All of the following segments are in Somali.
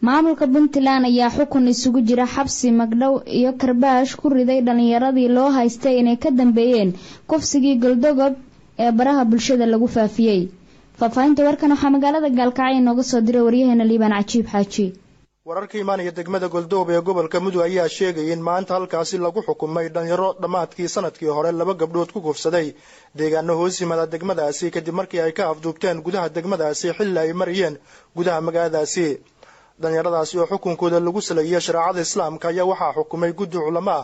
maamulka Puntland ayaa xukun isugu jira xabsi magdhow iyo karbaash ku riday dhalinyaradii loo haystay inay ka dambeeyeen kufsigii Galdogob ee baraha bulshada lagu faafiyay. Faafahinta warkan waxa magaalada Gaalkacyo nooga soo diray waryaheena Liibaan Cajiib Xaaji. wararka imaanaya degmada Galdogob ee gobolka Mudug ayaa sheegay in maanta halkaasi lagu xukumay dhalinyaro dhamaadkii sanadkii hore 2 gabdhood ku kufsaday deegaano hoos yimaada degmadaasi kadib markii ay ka afduubteen gudaha degmadaasi xilli ay mariyeen gudaha magaaladaasi. dhalinyaradaasi oo xukunkooda lagu saleeyay shariicada Islaamka ayaa waxaa xukumay guddi culamo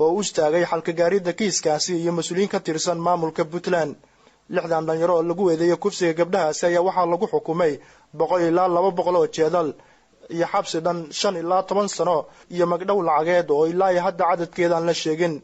oo u istaagay xalka gaaridda kiiskaasi iyo mas'uuliyiin ka tirsan maamulka Puntland. 6 dhalinyaro oo lagu eedeeyay kufsiga gabdhahaasi ayaa waxaa lagu xukumay 100 ilaa 200 oo jeedal iyo xabsi dhan 5 ilaa 10 sano iyo magdhow lacageed oo ilaa hadda cadadkeeda aan la sheegin.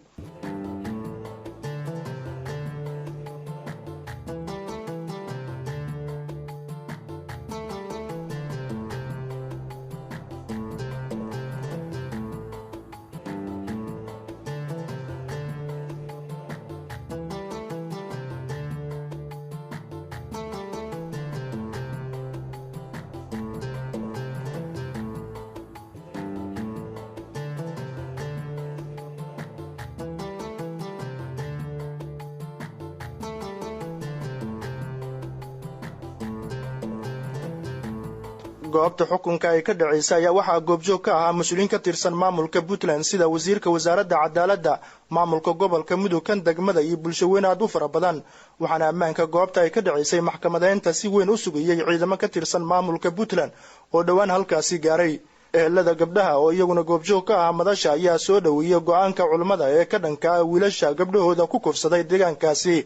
goobta xukunka ay ka dhaceysay ayaa waxaa goobjoog ka ahaa mas'uuliyiin ka tirsan maamulka Puntland sida wasiirka wasaaradda cadaaladda maamulka gobolka Mudug kan degmada iyo bulshooyin aad u fara badan waxaana ammaanka goobta ay ka dhaceysay maxkamadeynta si weyn u sugayay ciidamo ka tirsan maamulka Puntland oo dhawaan halkaasi gaaray. ehelada gabdhaha oo iyaguna goobjoog ka ahaa madasha ayaa soo dhaweeyay go'aanka culimada ee ka dhanka wiilasha gabdhahooda ku kufsaday deegaankaasi.